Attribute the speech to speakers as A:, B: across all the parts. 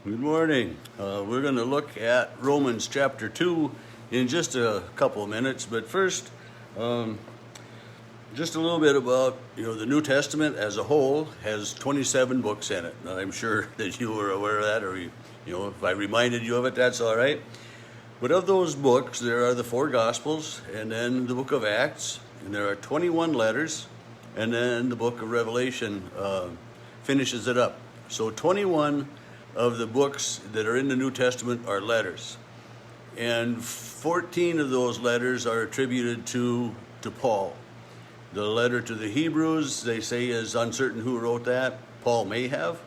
A: Good morning. We're going to look at Romans chapter 2 in just a couple of minutes, but first, just a little bit about, the New Testament as a whole has 27 books in it. Now, I'm sure that you were aware of that, or, if I reminded you of it, that's all right. But of those books, there are the 4 Gospels, and then the book of Acts, and there are 21 letters, and then the book of Revelation finishes it up. So 21 of the books that are in the New Testament are letters. And 14 of those letters are attributed to Paul. The letter to the Hebrews, they say, is uncertain who wrote that. Paul may have.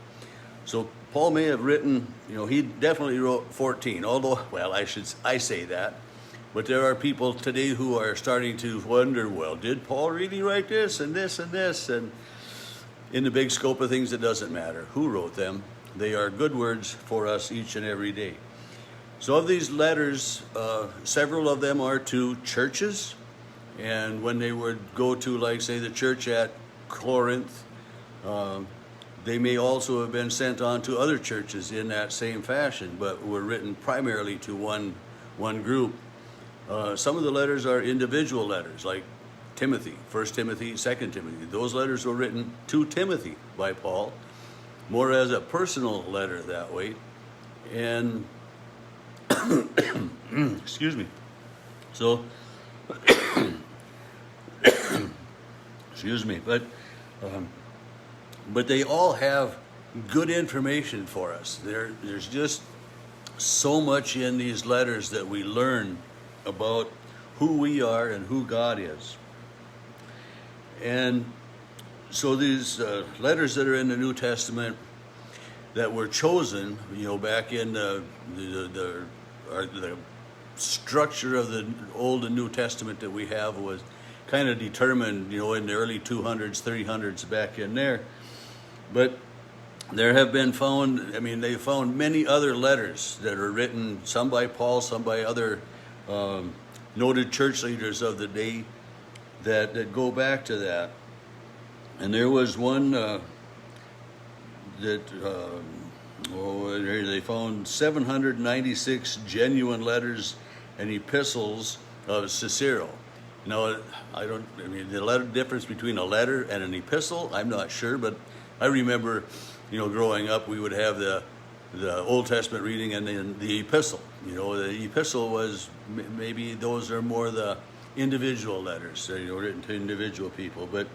A: So Paul may have written, he definitely wrote 14, although, I say that. But there are people today who are starting to wonder, well, did Paul really write this and this and this? And in the big scope of things, it doesn't matter who wrote them. They are good words for us each and every day. So of these letters, several of them are to churches. And when they would go to, like, say, the church at Corinth, they may also have been sent on to other churches in that same fashion, but were written primarily to one group. Some of the letters are individual letters, like Timothy, 1 Timothy, 2 Timothy. Those letters were written to Timothy by Paul, more as a personal letter that way. And, excuse me. So, excuse me, but they all have good information for us. There's just so much in these letters that we learn about who we are and who God is. And so these letters that are in the New Testament that were chosen, back in the structure of the Old and New Testament that we have was kind of determined, in the early 200s, 300s back in there. But there have been they found many other letters that are written, some by Paul, some by other noted church leaders of the day that go back to that. And there was one they found 796 genuine letters and epistles of Cicero. The difference between a letter and an epistle, I'm not sure, but I remember, growing up, we would have the Old Testament reading and then the epistle. The epistle was, maybe those are more the individual letters, written to individual people, but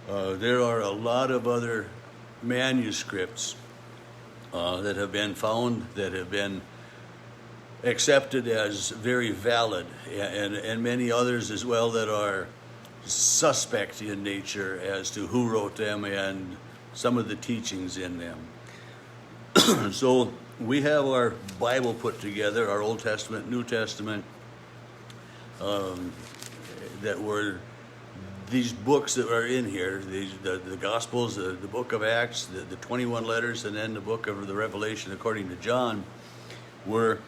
A: there are a lot of other manuscripts that have been found, that have been accepted as very valid, and many others as well that are suspect in nature as to who wrote them and some of the teachings in them. So we have our Bible put together, our Old Testament, New Testament, that were these books that are in here, the Gospels, the book of Acts, the 21 letters, and then the book of the Revelation according to John, were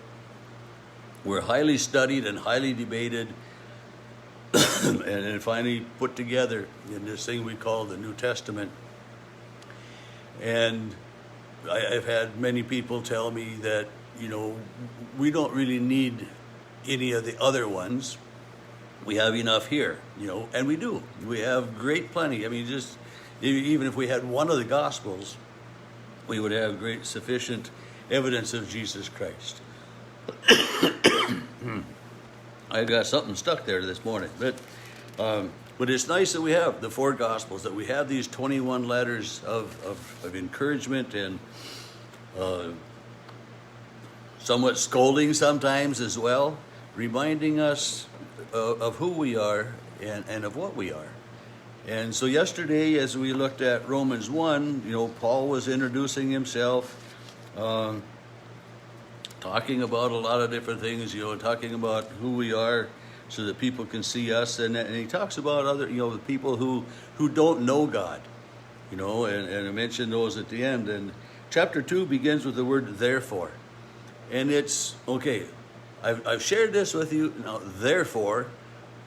A: highly studied and highly debated and then finally put together in this thing we call the New Testament. And I've had many people tell me that, we don't really need any of the other ones. We have enough here, and we do. We have great plenty. Just even if we had one of the Gospels, we would have great sufficient evidence of Jesus Christ. I got something stuck there this morning, but it's nice that we have the 4 Gospels, that we have these 21 letters of encouragement and somewhat scolding sometimes as well, reminding us of who we are and of what we are. And so yesterday, as we looked at Romans 1, Paul was introducing himself, talking about a lot of different things, talking about who we are so that people can see us. And he talks about other, the people who don't know God, and I mentioned those at the end. And chapter 2 begins with the word therefore. And it's, okay, I've shared this with you. Now, therefore,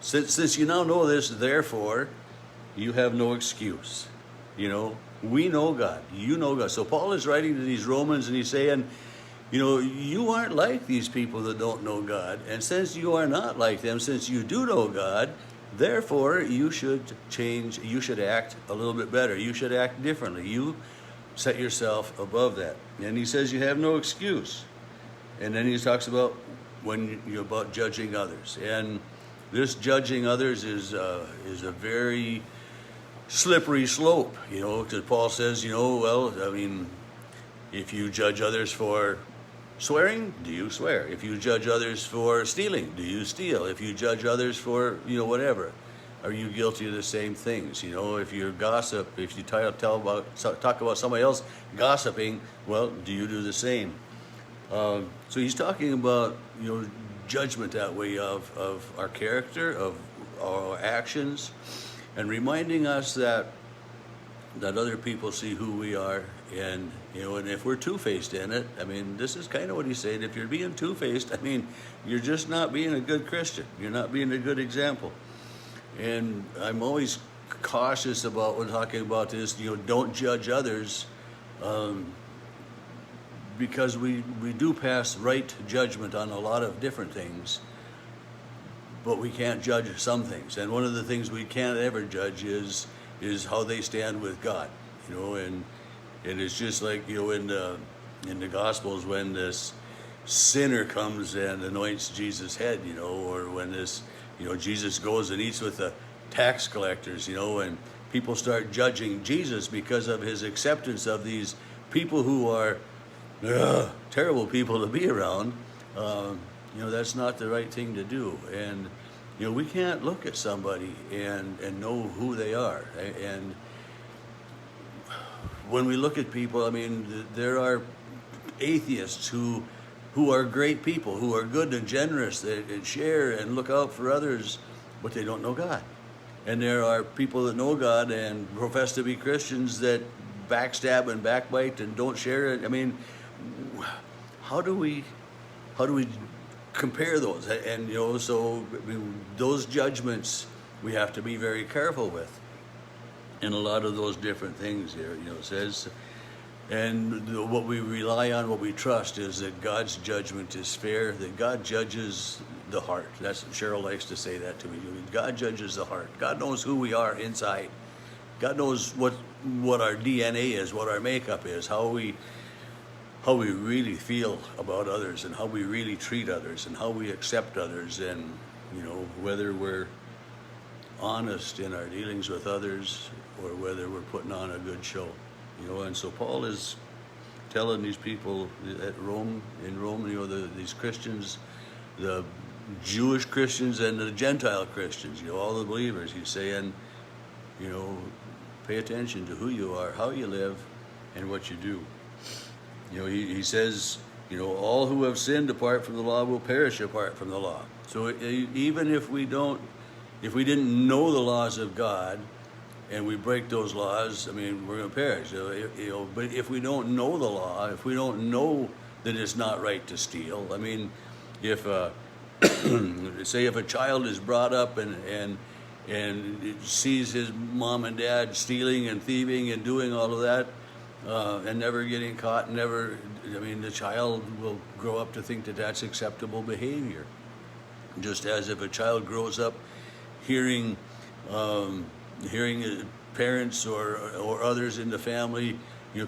A: since you now know this, therefore, you have no excuse. We know God. You know God. So Paul is writing to these Romans and he's saying, you aren't like these people that don't know God. And since you are not like them, since you do know God, therefore you should change. You should act a little bit better. You should act differently. You set yourself above that. And he says you have no excuse. And then he talks about when you're about judging others. And this judging others is a very slippery slope, because Paul says, if you judge others for swearing, do you swear? If you judge others for stealing, do you steal? If you judge others for, whatever, are you guilty of the same things? If you gossip, if you talk about somebody else gossiping, well, do you do the same? So he's talking about, judgment that way of our character, of our actions, and reminding us that other people see who we are, and and if we're two-faced in it, this is kind of what he's saying. If you're being two-faced, you're just not being a good Christian. You're not being a good example. And I'm always cautious about when talking about this. Don't judge others, because we do pass right judgment on a lot of different things. But we can't judge some things, and one of the things we can't ever judge is how they stand with God, and it's just like in the Gospels when this sinner comes and anoints Jesus' head, or when this Jesus goes and eats with the tax collectors, and people start judging Jesus because of his acceptance of these people who are terrible people to be around. That's not the right thing to do. And we can't look at somebody and know who they are. And when we look at people, there are atheists who are great people, who are good and generous, and share and look out for others, but they don't know God. And there are people that know God and profess to be Christians that backstab and backbite and don't share it. How do we compare those? And those judgments we have to be very careful with. And a lot of those different things here, it says, and what we rely on, what we trust, is that God's judgment is fair, that God judges the heart. That's Cheryl likes to say that to me. God judges the heart. God knows who we are inside. God knows what our DNA is, what our makeup is, how we really feel about others, and how we really treat others, and how we accept others, and whether we're honest in our dealings with others or whether we're putting on a good show. And so Paul is telling these people at Rome, these Christians, the Jewish Christians and the Gentile Christians, all the believers, he's saying, pay attention to who you are, how you live, and what you do. He says, all who have sinned apart from the law will perish apart from the law. So even if we didn't know the laws of God and we break those laws, we're going to perish. But if we don't know the law, if we don't know that it's not right to steal, if say if a child is brought up and sees his mom and dad stealing and thieving and doing all of that, and never getting caught, the child will grow up to think that that's acceptable behavior. Just as if a child grows up hearing parents or others in the family,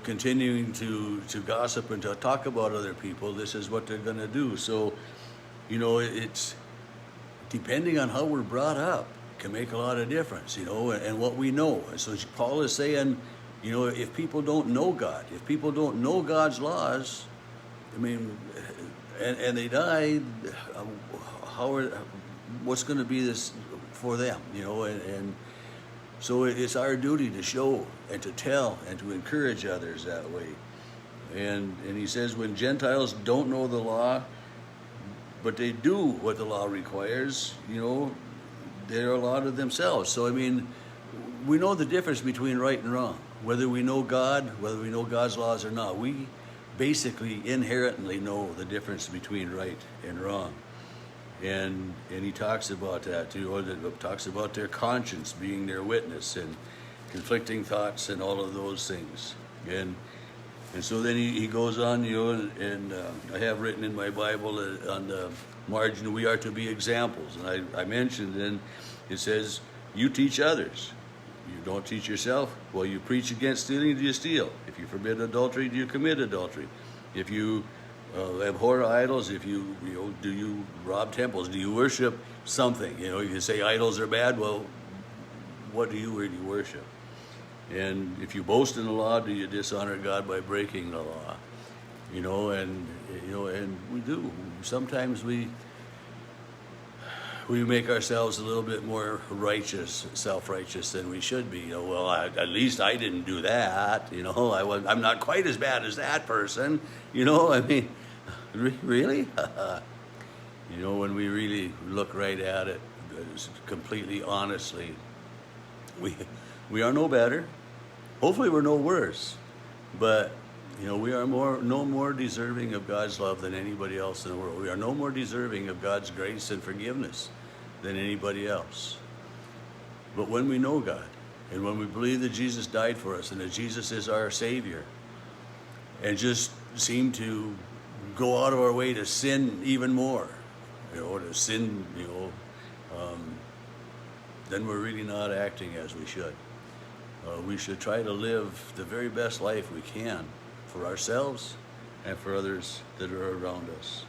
A: continuing to gossip and to talk about other people, this is what they're going to do. So, it's depending on how we're brought up can make a lot of difference, and what we know. And so Paul is saying, if people don't know God, if people don't know God's laws, and they die, what's going to be this for them, and so it's our duty to show and to tell and to encourage others that way. And he says when Gentiles don't know the law, but they do what the law requires, they're a lot of themselves. So we know the difference between right and wrong. Whether we know God, whether we know God's laws or not, we basically inherently know the difference between right and wrong. And he talks about that too. Talks about their conscience being their witness, conflicting thoughts and all of those things. And so then he goes on, and I have written in my Bible on the margin, we are to be examples. And I mentioned then, it says, you teach others. You don't teach yourself. Well, you preach against stealing, do you steal? If you forbid adultery, do you commit adultery? If you abhor idols, do you rob temples? Do you worship something? You say idols are bad. Well, what do you really worship? And if you boast in the law, do you dishonor God by breaking the law? And we do. Sometimes we make ourselves a little bit more righteous, self-righteous than we should be. At least I didn't do that. I'm not quite as bad as that person. Really? When we really look right at it, completely honestly, we are no better. Hopefully we're no worse, but we are no more deserving of God's love than anybody else in the world. We are no more deserving of God's grace and forgiveness than anybody else. But when we know God, and when we believe that Jesus died for us, and that Jesus is our Savior, and just seem to go out of our way to sin even more, to sin, then we're really not acting as we should. We should try to live the very best life we can for ourselves and for others that are around us.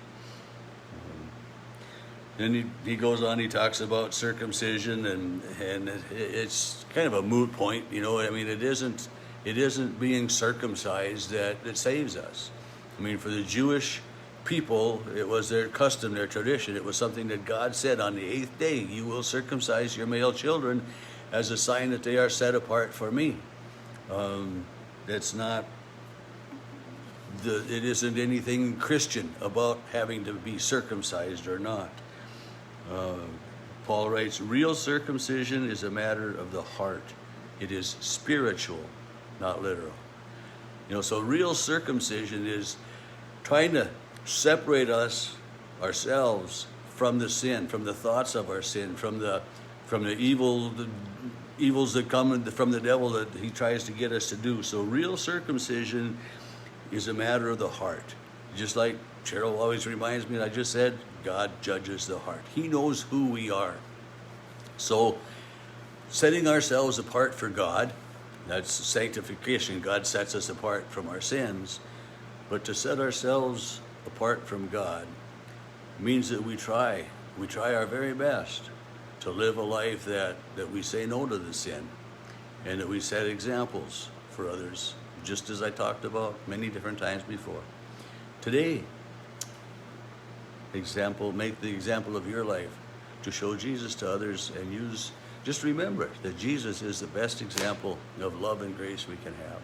A: Then he goes on, he talks about circumcision, and it's kind of a moot point, it isn't being circumcised that saves us. For the Jewish people, it was their custom, their tradition. It was something that God said, on the 8th day, you will circumcise your male children as a sign that they are set apart for me. It isn't anything Christian about having to be circumcised or not. Paul writes, real circumcision is a matter of the heart. It is spiritual, not literal. So real circumcision is trying to separate ourselves from the sin, from the thoughts of our sin, from the evils that come from the devil that he tries to get us to do. So real circumcision is a matter of the heart. Just like Cheryl always reminds me, I just said, God judges the heart. He knows who we are. So setting ourselves apart for God, that's sanctification. God sets us apart from our sins. But to set ourselves apart from God means that we try our very best to live a life that we say no to the sin, and that we set examples for others, just as I talked about many different times before. Today, make the example of your life to show Jesus to others, and just remember that Jesus is the best example of love and grace we can have.